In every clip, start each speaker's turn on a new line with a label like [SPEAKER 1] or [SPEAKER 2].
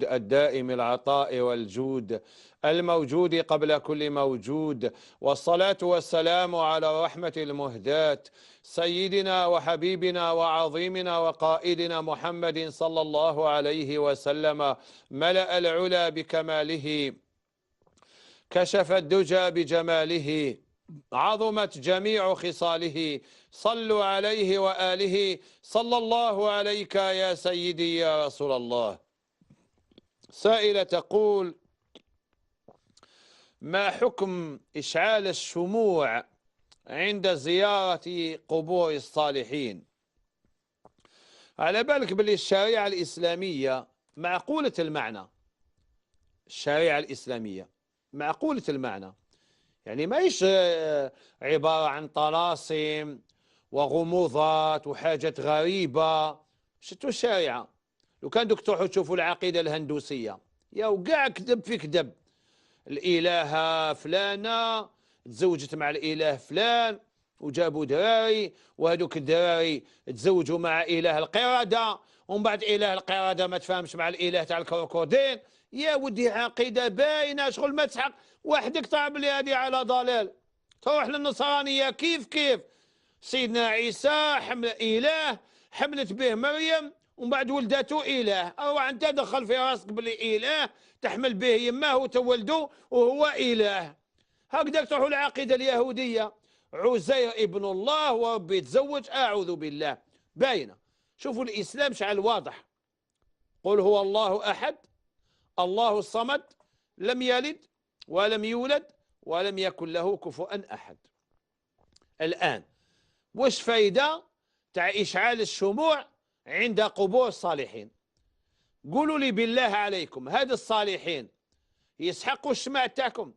[SPEAKER 1] الدائم العطاء والجود الموجود قبل كل موجود، والصلاة والسلام على رحمة المهداة سيدنا وحبيبنا وعظيمنا وقائدنا محمد صلى الله عليه وسلم. ملأ العلا بكماله، كشف الدجى بجماله، عظمت جميع خصاله. صلوا عليه وآله. صلى الله عليك يا سيدي يا رسول الله. سائلة تقول: ما حكم إشعال الشموع عند زيارة قبور الصالحين؟ على بالك باللي الشريعة الإسلامية معقولة المعنى. الشريعة الإسلامية معقولة المعنى، يعني ما هيش عبارة عن طلاسم وغموضات وحاجات غريبة. شتو الشريعة؟ لو كان دوك تروحوا تشوفوا العقيدة الهندوسية، يا وقع كذب في كذب. الإلهة فلانة تزوجت مع الإله فلان وجابوا دراري، وهذوك الدراري تزوجوا مع إله القردة، ومن بعد إله القردة ما تفهمش مع الإله تاع الكروكوديل. يا ودي عقيدة باينة، شغل ما تسحق وحدك تعب لي هذه على ضلال. تروح للنصرانية كيف سيدنا عيسى حمل إله، حملت به مريم ومن بعد ولدته إله. أو أنت دخل في راسك باللي إله تحمل به يماه وتولدوا وهو إله. هكذا تروحوا العقيدة اليهودية، عزير ابن الله وربي يتزوج، أعوذ بالله. باينة. شوفوا الإسلام شعل واضح. قل هو الله أحد الله الصمد لم يلد ولم يولد ولم يكن له كفوا أحد. الآن وش فايدة تاع إشعال الشموع عند قبور الصالحين؟ قولوا لي بالله عليكم، هذا الصالحين يسحقوا الشمع تاعكم؟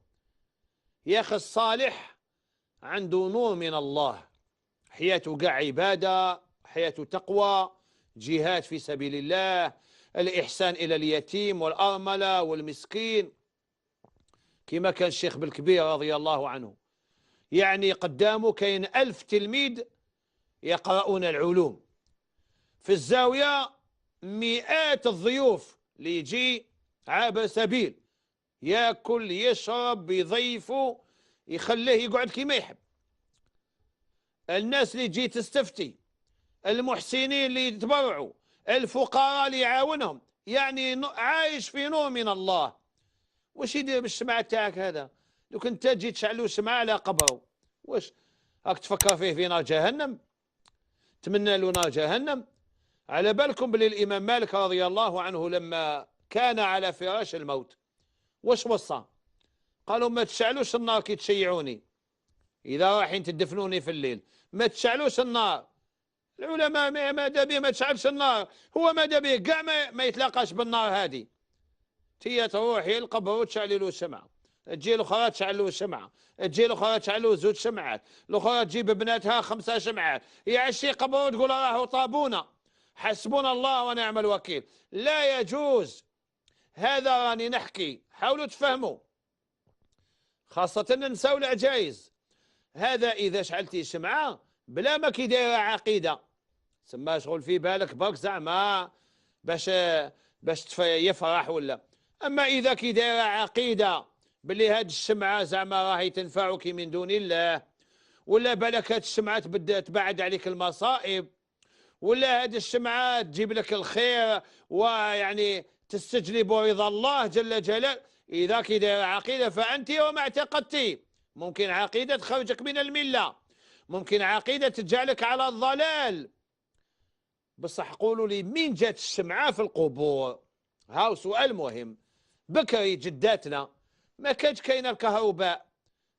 [SPEAKER 1] يا أخي الصالح عنده نور من الله، حياته قاع عبادة، حياته تقوى، جهاد في سبيل الله، الإحسان إلى اليتيم والأرملة والمسكين، كما كان الشيخ بالكبير رضي الله عنه. يعني قدامه كاين 1000 تلميذ يقرؤون العلوم، في الزاوية مئات الضيوف اللي يجي عابر سبيل، ياكل يشرب يضيفه يخليه يقعد كما يحب. الناس اللي تجي تستفتي، المحسنين اللي يتبرعوا، الفقراء اللي يعاونهم، يعني عايش في نور من الله. واش يدير بالشمعة تاعك هذا؟ لو كنت تجي تشعلو الشمعة على قبره، واش راك تفكر فيه في نار جهنم؟ تمنى له نار جهنم؟ على بالكم بلي الإمام مالك رضي الله عنه لما كان على فراش الموت واش وصى؟ قالوا ما تشعلوش النار كي تشيعوني، إذا رايحين تدفنوني في الليل ما تشعلوش النار. العلماء ماذا به ما تشعلش النار؟ هو ماذا به كاع ما يتلاقاش بالنار هذه. تي تروحي القبر وتشعلي له الشمعة، تجي الاخرى تشعل له الشمعة، تجي الاخرى تشعل له 2 شمعات، الاخرى تجيب بناتها 5 شمعات، يعشي قبر وتقول راهو طابونا. حسبنا الله ونعم الوكيل. لا يجوز هذا. راني نحكي، حاولوا تفهموا، خاصة النساء والعجايز. هذا إذا شعلتي شمعة بلا ما كي دايرة عقيدة، سما شغل في بالك برك زعما باش يفرح ولا. أما إذا كي دايرة عقيدة باللي هاد الشمعة زعما راهي تنفعك من دون الله، ولا بالك هاد الشمعة تبعد عليك المصائب، ولا هاد الشمعة تجيب لك الخير ويعني تستجلب رضا الله جل جلاله، إذا كي دايرة عقيدة فأنت وما اعتقدتي. ممكن عقيدة تخرجك من الملة، ممكن عقيدة تجعلك على الضلال. بصح قولوا لي مين جات الشمعة في القبور؟ هاو سؤال مهم. بكري جداتنا ما كانش كاين الكهرباء،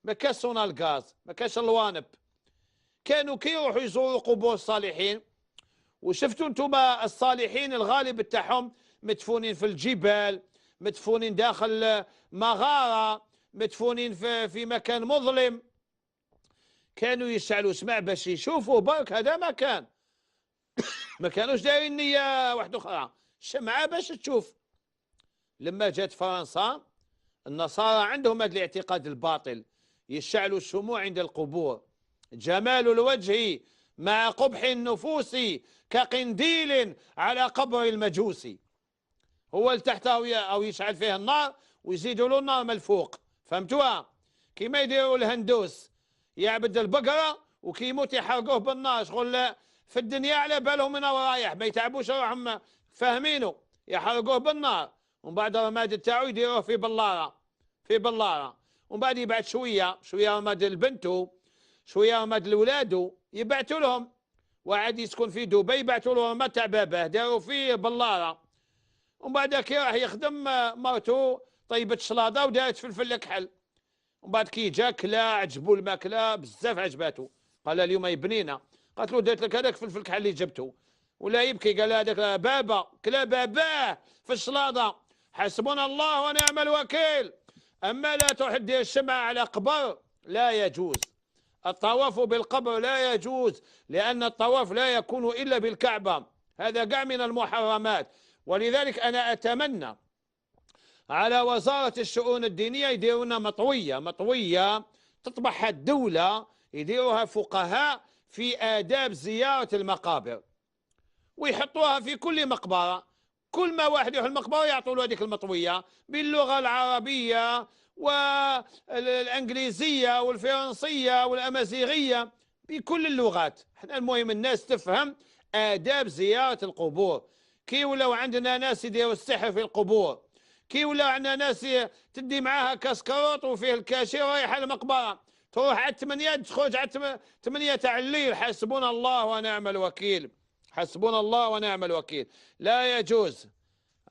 [SPEAKER 1] ما كانش صونا الغاز، ما كانش الوانب، كانوا كي يروحوا يزوروا قبور الصالحين. وشفتوا انتم الصالحين الغالب تاعهم مدفونين في الجبال، مدفونين داخل مغارة، مدفونين في مكان مظلم. كانوا يشعلوا سمع باش يشوفوا برك. هذا ما كان، ما كانوش دايرين نية واحدة أخرى، شمعة باش تشوف. لما جات فرنسا النصارى عندهم هذا الاعتقاد الباطل، يشعلوا الشموع عند القبور. جمال الوجه مع قبح النفوس كقنديل على قبر المجوس. هو لتحت أو يشعل فيه النار ويزيدوا له النار من الفوق. فهمتوها؟ كيما يديروا الهندوس يعبد البقرة وكي يموت يحرقوه بالنار، شغل في الدنيا على بالهم من رايح، ما يتعبوش روحهم فاهمينه، يحرقوه بالنار ومن بعد الرماد تاعو يديروه في بلارة، في بلارة، ومن بعد يبعد شوية شوية رماد لبنته شوية رماد لولادو يبعتوا لهم. واحد يسكن في دبي يبعتوا له رماد تاع باباه داروا فيه بلارة، ومن بعد كي راح يخدم مرته طيبت شلاضة ودارت فلفل الكحل، ومن بعد كي جا كلا عجبو الماكلة بزاف عجباتو، قال لها اليوم يبنينا، قالت له درت لك هذاك فلفل الكحل اللي جبته، ولا يبكي قال لها هذاك بابا كلا باباه في الشلاضة، حسبنا الله ونعم الوكيل. أما لا تروح دير الشمعة على قبر لا يجوز، الطواف بالقبر لا يجوز، لأن الطواف لا يكون إلا بالكعبة، هذا قاع من المحرمات. ولذلك أنا أتمنى على وزارة الشؤون الدينية يديرونا مطوية تطبعها الدولة، يديروها فقهاء في آداب زيارة المقابر، ويحطوها في كل مقبرة، كل ما واحد يروح المقبرة يعطوا له هذيك المطوية باللغة العربية والإنجليزية والفرنسية والأمازيغية، بكل اللغات. احنا المهم الناس تفهم آداب زيارة القبور. كي ولاو عندنا ناس يديروا السحر في القبور، كي ولاو عندنا ناس تدي معاها كاس كروط وفيه الكاشي رايحة المقبرة، تروح على 8 تخرج على 8 تاع الليل. حسبنا الله ونعم الوكيل، حسبنا الله ونعم الوكيل. لا يجوز.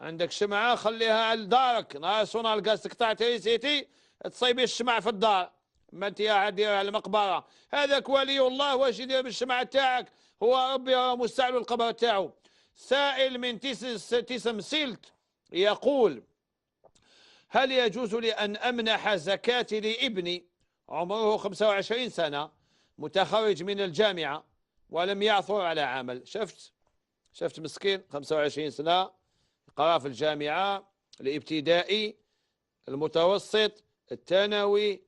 [SPEAKER 1] عندك شمعة خليها على دارك، نهار صونا القاس تقطع تريسيتي تصيبي الشمع في الدار، ما انت قاعد ديرها على المقبرة. هذاك ولي الله واش يدير بالشمعة تاعك؟ هو ربي مستعلو القبر تاعو. سائل من تيسم سيلت يقول: هل يجوز لي أن أمنح زكاتي لابني عمره 25 سنة متخرج من الجامعة ولم يعثر على عمل؟ شفت مسكين 25 سنة قرأ في الجامعة الابتدائي المتوسط الثانوي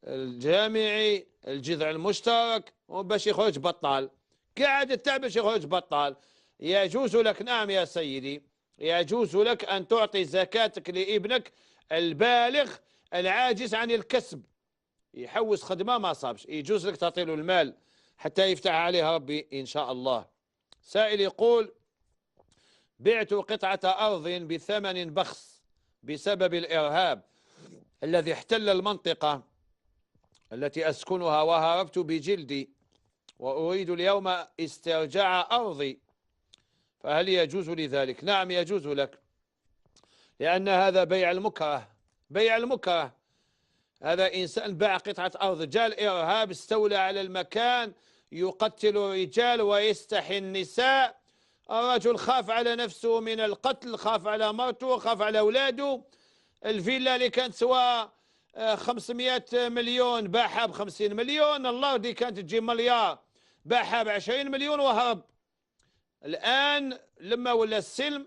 [SPEAKER 1] الجامعي الجذع المشترك، باش يخرج بطال، قاعد التعب باش يخرج بطال. يجوز لك، نعم يا سيدي، يجوز لك أن تعطي زكاتك لابنك البالغ العاجز عن الكسب، يحوس خدمة ما صابش، يجوز لك تعطي له المال حتى يفتح عليها ربي إن شاء الله. سائل يقول: بعت قطعة أرض بثمن بخس بسبب الإرهاب الذي احتل المنطقة التي أسكنها وهربت بجلدي وأريد اليوم استرجاع أرضي، فهل يجوز لي ذلك؟ نعم يجوز لك، لأن هذا بيع المكره، بيع المكره. هذا إنسان باع قطعة أرض، جاء الإرهاب استولى على المكان يقتل الرجال ويستحي النساء، الرجل خاف على نفسه من القتل، خاف على مرته، خاف على أولاده. الفيلا اللي كانت سوا 500 مليون باعها ب 50 مليون، الأرض اللي كانت تجي مليار باعها ب 20 مليون وهرب. الآن لما ولا السلم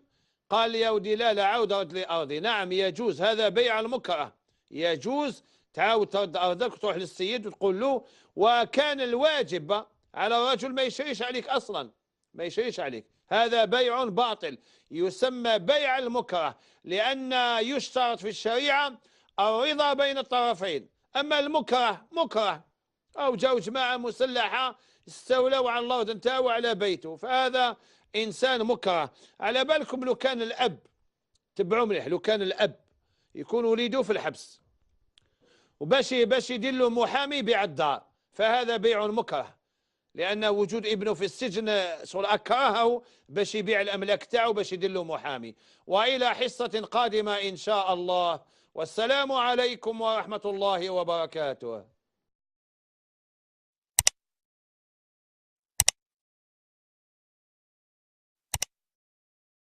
[SPEAKER 1] قال يا ودي لا عاود رد لي أرضي. نعم يجوز، هذا بيع المكره، يجوز تعاود ترد أرضك وتروح للسيد وتقول له. وكان الواجب على الرجل ما يشريش عليك أصلا، ما يشريش عليك، هذا بيع باطل يسمى بيع المكره، لأن يشترط في الشريعة الرضا بين الطرفين. أما المكره مكره، أو جاو جماعة مسلحة استولوا على الأرض نتاعو وعلى بيته، فهذا إنسان مكره. على بالكم لو كان الأب، تبعوا مليح، لو كان الأب يكون وليده في الحبس وباش يدير له محامي يبيع الدار، فهذا بيع مكره، لأن وجود ابنه في السجن شغل أكرهه باش يبيع الأملاك تاعو باش يدير له محامي. وإلى حصة قادمة إن شاء الله، والسلام عليكم ورحمة الله وبركاته.